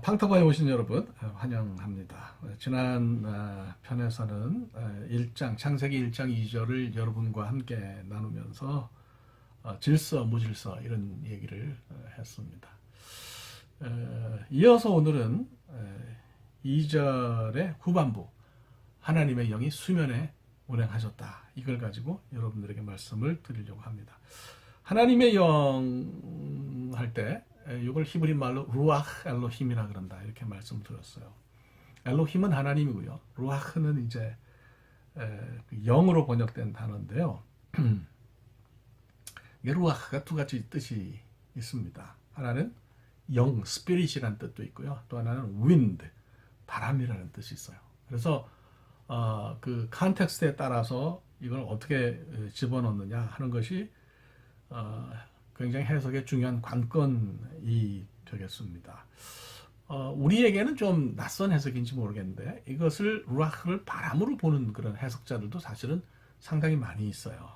팡터바에 오신 여러분 환영합니다. 지난 편에서는 창세기 1장 2절을 여러분과 함께 나누면서 질서, 무질서 이런 얘기를 했습니다. 이어서 오늘은 2절의 후반부 하나님의 영이 수면에 운행하셨다. 이걸 가지고 여러분들에게 말씀을 드리려고 합니다. 하나님의 영 할 때 이걸 히브리 말로 루아흐 엘로힘이라 그런다 이렇게 말씀드렸어요. 엘로힘은 하나님이고요. 루아흐는 이제 영으로 번역된 단어인데요. 이게 루아흐가 두 가지 뜻이 있습니다. 하나는 영, 스피릿이라는 뜻도 있고요. 또 하나는 윈드, 바람이라는 뜻이 있어요. 그래서 그 컨텍스트에 따라서 이걸 어떻게 집어넣느냐 하는 것이 굉장히 해석의 중요한 관건이 되겠습니다. 우리에게는 좀 낯선 해석인지 모르겠는데 이것을 루아흐를 바람으로 보는 그런 해석자들도 사실은 상당히 많이 있어요.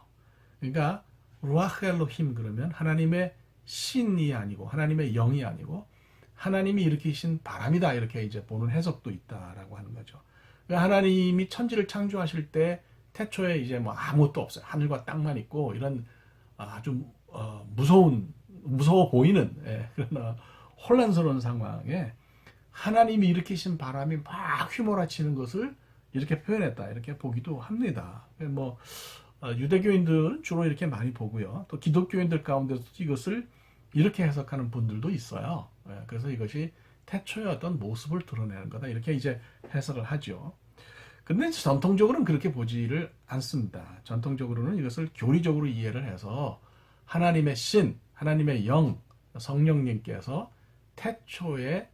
그러니까 루아흐 엘로힘 그러면 하나님의 신이 아니고 하나님의 영이 아니고 하나님이 일으키신 바람이다 이렇게 이제 보는 해석도 있다라고 하는 거죠. 그러니까 하나님이 천지를 창조하실 때 태초에 이제 뭐 아무것도 없어요. 하늘과 땅만 있고 이런 아주 무서워 보이는 그런 혼란스러운 상황에 하나님이 일으키신 바람이 막 휘몰아치는 것을 이렇게 표현했다 이렇게 보기도 합니다. 뭐 유대교인들은 주로 이렇게 많이 보고요. 또 기독교인들 가운데서 이것을 이렇게 해석하는 분들도 있어요. 그래서 이것이 태초의 어떤 모습을 드러내는 거다 이렇게 이제 해석을 하죠. 근데 전통적으로는 그렇게 보지를 않습니다. 전통적으로는 이것을 교리적으로 이해를 해서 하나님의 신, 하나님의 영, 성령님께서 태초에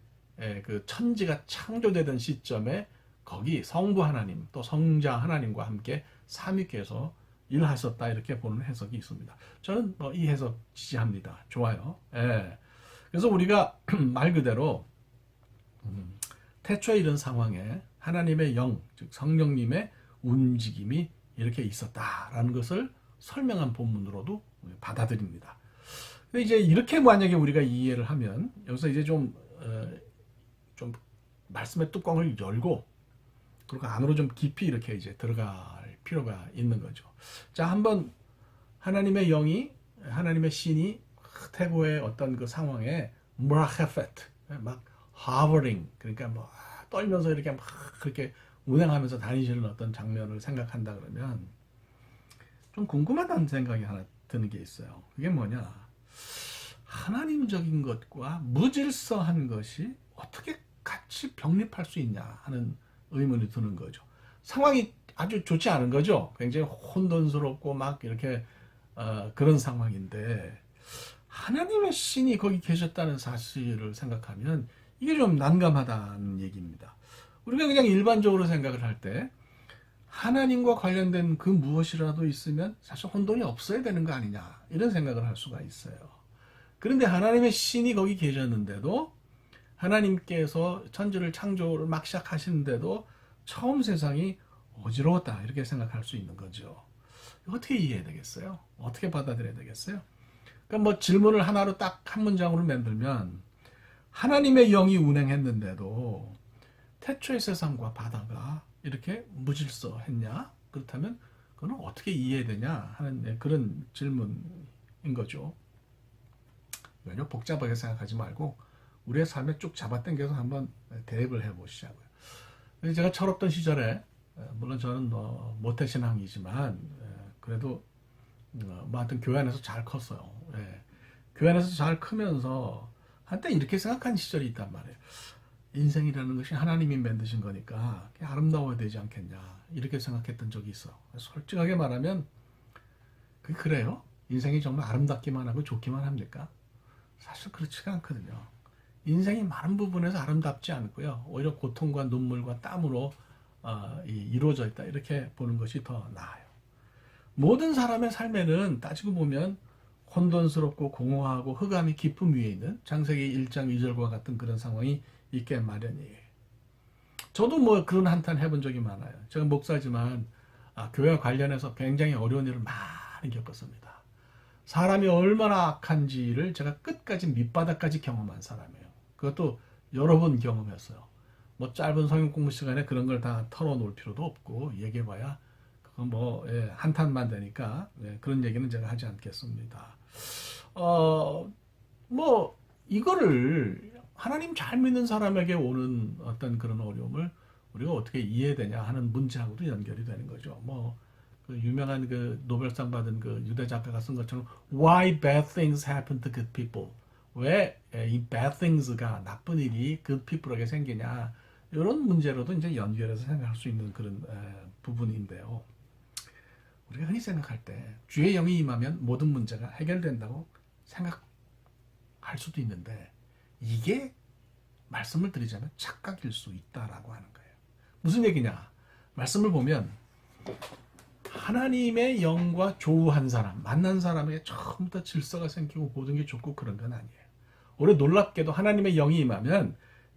그 천지가 창조되던 시점에 거기 성부 하나님 또 성자 하나님과 함께 삼위께서 일하셨다 이렇게 보는 해석이 있습니다. 저는 이 해석 지지합니다. 좋아요. 그래서 우리가 말 그대로 태초에 이런 상황에 하나님의 영, 즉 성령님의 움직임이 이렇게 있었다라는 것을 설명한 본문으로도 받아들입니다. 근데 이제 이렇게 만약에 우리가 이해를 하면 여기서 이제 좀 말씀의 뚜껑을 열고 그리고 안으로 좀 깊이 이렇게 이제 들어갈 필요가 있는 거죠. 자, 한번 하나님의 영이 하나님의 신이 태고의 어떤 그 상황에 무라헤페트 막 하버링 그러니까 뭐 떨면서 이렇게 막 그렇게 운행하면서 다니시는 어떤 장면을 생각한다 그러면 좀 궁금하다는 생각이 하나 드는 게 있어요. 그게 뭐냐? 하나님적인 것과 무질서한 것이 어떻게 같이 병립할 수 있냐 하는 의문이 드는 거죠. 상황이 아주 좋지 않은 거죠. 굉장히 혼돈스럽고 막 이렇게 그런 상황인데 하나님의 신이 거기 계셨다는 사실을 생각하면 이게 좀 난감하다는 얘기입니다. 우리가 그냥 일반적으로 생각을 할 때 하나님과 관련된 그 무엇이라도 있으면 사실 혼돈이 없어야 되는 거 아니냐 이런 생각을 할 수가 있어요. 그런데 하나님의 신이 거기 계셨는데도 하나님께서 천지를 창조를 막 시작하시는데도 처음 세상이 어지러웠다 이렇게 생각할 수 있는 거죠. 어떻게 이해해야 되겠어요? 어떻게 받아들여야 되겠어요? 그러니까 뭐 질문을 하나로 딱 한 문장으로 만들면 하나님의 영이 운행했는데도 태초의 세상과 바다가 이렇게 무질서했냐? 그렇다면 그건 어떻게 이해해야 되냐 하는 그런 질문인 거죠. 전혀 복잡하게 생각하지 말고 우리의 삶에 쭉 잡아당겨서 한번 대입을 해보시자고요. 제가 철없던 시절에 물론 저는 모태신앙이지만 그래도 뭐 하여튼 교회 안에서 잘 컸어요. 교회 안에서 잘 크면서 한때 이렇게 생각한 시절이 있단 말이에요. 인생이라는 것이 하나님이 만드신 거니까 아름다워야 되지 않겠냐 이렇게 생각했던 적이 있어. 솔직하게 말하면 그게 그래요? 인생이 정말 아름답기만 하고 좋기만 합니까? 사실 그렇지가 않거든요. 인생이 많은 부분에서 아름답지 않고요. 오히려 고통과 눈물과 땀으로 이루어져 있다 이렇게 보는 것이 더 나아요. 모든 사람의 삶에는 따지고 보면 혼돈스럽고 공허하고 흑암이 깊음 위에 있는 창세기 1장 2절과 같은 그런 상황이 있게 마련이에요. 저도 뭐 그런 한탄 해본 적이 많아요. 제가 목사지만 교회와 관련해서 굉장히 어려운 일을 많이 겪었습니다. 사람이 얼마나 악한지를 제가 끝까지 밑바닥까지 경험한 사람이에요. 그것도 여러 번 경험했어요. 뭐 짧은 성경 공부 시간에 그런 걸 다 털어놓을 필요도 없고 얘기해봐야 그건 뭐 한탄만 되니까 그런 얘기는 제가 하지 않겠습니다. 뭐 이거를 하나님 잘 믿는 사람에게 오는 어떤 그런 어려움을 우리가 어떻게 이해되냐 하는 문제하고도 연결이 되는 거죠. 뭐 그 유명한 그 노벨상 받은 그 유대 작가가 쓴 것처럼 Why bad things happen to good people? 왜 이 bad things가 나쁜 일이 good people에게 생기냐? 이런 문제로도 이제 연결해서 생각할 수 있는 그런 부분인데요. 우리가 흔히 생각할 때 주의 영이 임하면 모든 문제가 해결된다고 생각할 수도 있는데 이게 말씀을 드리자면 착각일 수 있다라고 하는 거예요. 무슨 얘기냐? 말씀을 보면 하나님의 영과 조우한 사람, 만난 사람에게 처음부터 질서가 생기고 모든 게 좋고 그런 건 아니에요. 오히려 놀랍게도 하나님의 영이 임하면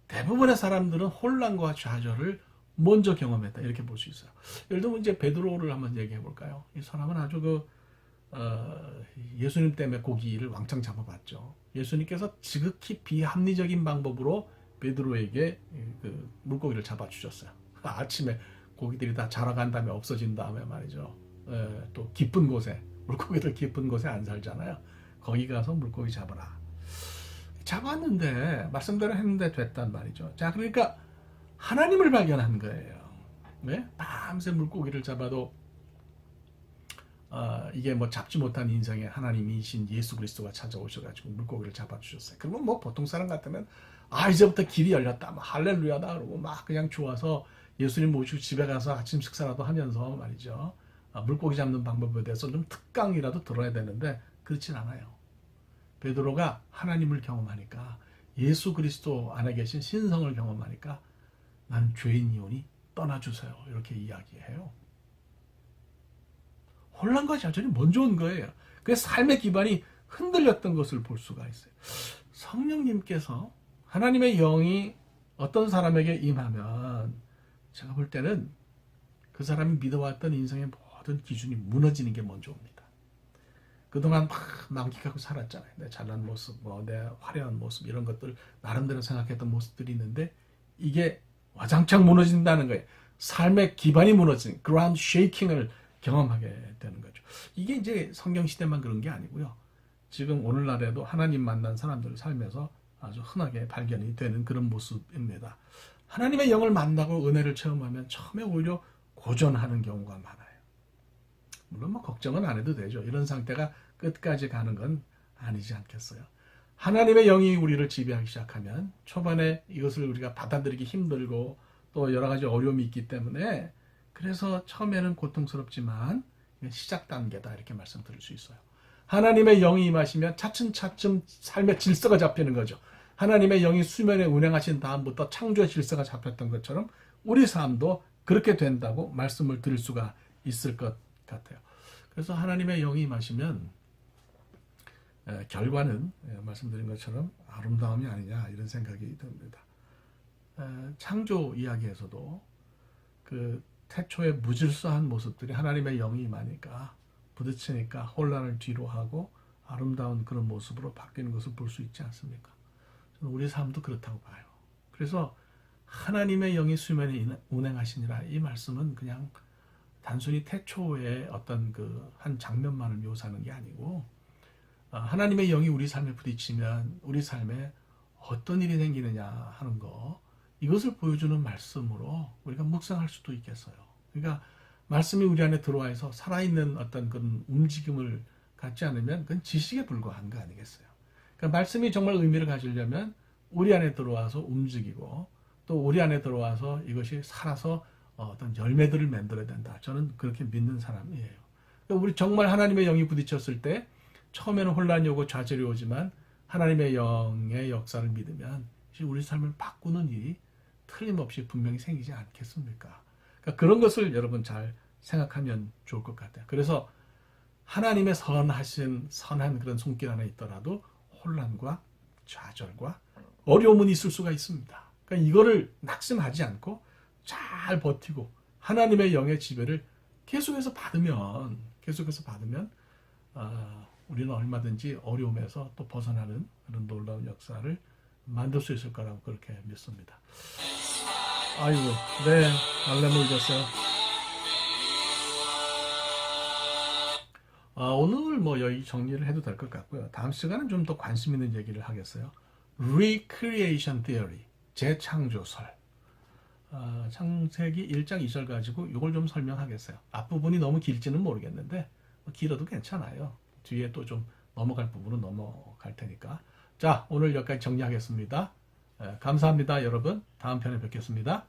대부분의 사람들은 혼란과 좌절을 먼저 경험했다 이렇게 볼 수 있어요. 예를 들면 이제 베드로를 한번 얘기해 볼까요? 이 사람은 아주 예수님 때문에 고기를 왕창 잡아봤죠. 예수님께서 지극히 비합리적인 방법으로 베드로에게 그 물고기를 잡아주셨어요. 아침에 고기들이 다 자라간 다음에 없어진 다음에 말이죠. 또 깊은 곳에 물고기들 깊은 곳에 안 살잖아요. 거기 가서 물고기 잡아라. 잡았는데 말씀대로 했는데 됐단 말이죠. 자, 그러니까 하나님을 발견한 거예요. 네? 밤새 물고기를 잡아도 이게 뭐 잡지 못한 인생에 하나님이신 예수 그리스도가 찾아오셔가지고 물고기를 잡아주셨어요. 그러면 뭐 보통 사람 같으면 이제부터 길이 열렸다, 막 할렐루야다 그러고 막 그냥 좋아서 예수님 모시고 집에 가서 아침 식사라도 하면서 말이죠. 물고기 잡는 방법에 대해서 좀 특강이라도 들어야 되는데 그렇진 않아요. 베드로가 하나님을 경험하니까 예수 그리스도 안에 계신 신성을 경험하니까 나는 죄인이오니 떠나주세요. 이렇게 이야기해요. 혼란과 좌절이 먼저 온 거예요. 그래서 삶의 기반이 흔들렸던 것을 볼 수가 있어요. 성령님께서 하나님의 영이 어떤 사람에게 임하면 제가 볼 때는 그 사람이 믿어왔던 인생의 모든 기준이 무너지는 게 먼저 옵니다. 그동안 막 만끽하고 살았잖아요. 내 잘난 모습, 내 화려한 모습 이런 것들 나름대로 생각했던 모습들이 있는데 이게 와장창 무너진다는 거예요. 삶의 기반이 무너진 그라운드 쉐이킹을 경험하게 되는 거죠. 이게 이제 성경 시대만 그런 게 아니고요. 지금 오늘날에도 하나님 만난 사람들 삶에서 아주 흔하게 발견이 되는 그런 모습입니다. 하나님의 영을 만나고 은혜를 체험하면 처음에 오히려 고전하는 경우가 많아요. 물론 뭐 걱정은 안 해도 되죠. 이런 상태가 끝까지 가는 건 아니지 않겠어요. 하나님의 영이 우리를 지배하기 시작하면 초반에 이것을 우리가 받아들이기 힘들고 또 여러 가지 어려움이 있기 때문에 그래서 처음에는 고통스럽지만 시작 단계다 이렇게 말씀드릴 수 있어요. 하나님의 영이 임하시면 차츰차츰 삶의 질서가 잡히는 거죠. 하나님의 영이 수면에 운행하신 다음부터 창조의 질서가 잡혔던 것처럼 우리 삶도 그렇게 된다고 말씀을 드릴 수가 있을 것 같아요. 그래서 하나님의 영이 임하시면 결과는 말씀드린 것처럼 아름다움이 아니냐 이런 생각이 듭니다. 창조 이야기에서도 그 태초의 무질서한 모습들이 하나님의 영이 임하니까 부딪히니까 혼란을 뒤로하고 아름다운 그런 모습으로 바뀌는 것을 볼 수 있지 않습니까? 저는 우리 삶도 그렇다고 봐요. 그래서 하나님의 영이 수면에 운행하시니라 이 말씀은 그냥 단순히 태초의 어떤 그 한 장면만을 묘사하는 게 아니고 하나님의 영이 우리 삶에 부딪히면 우리 삶에 어떤 일이 생기느냐 하는 거 이것을 보여주는 말씀으로 우리가 묵상할 수도 있겠어요. 그러니까 말씀이 우리 안에 들어와서 살아있는 어떤 그런 움직임을 갖지 않으면 그건 지식에 불과한 거 아니겠어요. 그러니까 말씀이 정말 의미를 가지려면 우리 안에 들어와서 움직이고 또 우리 안에 들어와서 이것이 살아서 어떤 열매들을 만들어야 된다. 저는 그렇게 믿는 사람이에요. 그러니까 우리 정말 하나님의 영이 부딪혔을 때 처음에는 혼란이 오고 좌절이 오지만 하나님의 영의 역사를 믿으면 우리 삶을 바꾸는 일이 틀림없이 분명히 생기지 않겠습니까? 그러니까 그런 것을 여러분 잘 생각하면 좋을 것 같아요. 그래서 하나님의 선한 그런 손길 안에 있더라도 혼란과 좌절과 어려움은 있을 수가 있습니다. 그러니까 이거를 낙심하지 않고 잘 버티고 하나님의 영의 지배를 계속해서 받으면 우리는 얼마든지 어려움에서 또 벗어나는 그런 놀라운 역사를 만들 수 있을 거라고 그렇게 믿습니다. 아이고, 네, 알레모 잊었어요. 오늘 뭐 여기 정리를 해도 될 것 같고요. 다음 시간은 좀 더 관심 있는 얘기를 하겠어요. Recreation Theory, 재창조설. 창세기 1장 2절 가지고 이걸 좀 설명하겠어요. 앞부분이 너무 길지는 모르겠는데 길어도 괜찮아요. 뒤에 또 좀 넘어갈 부분은 넘어갈 테니까. 자, 오늘 여기까지 정리하겠습니다. 감사합니다, 여러분. 다음 편에 뵙겠습니다.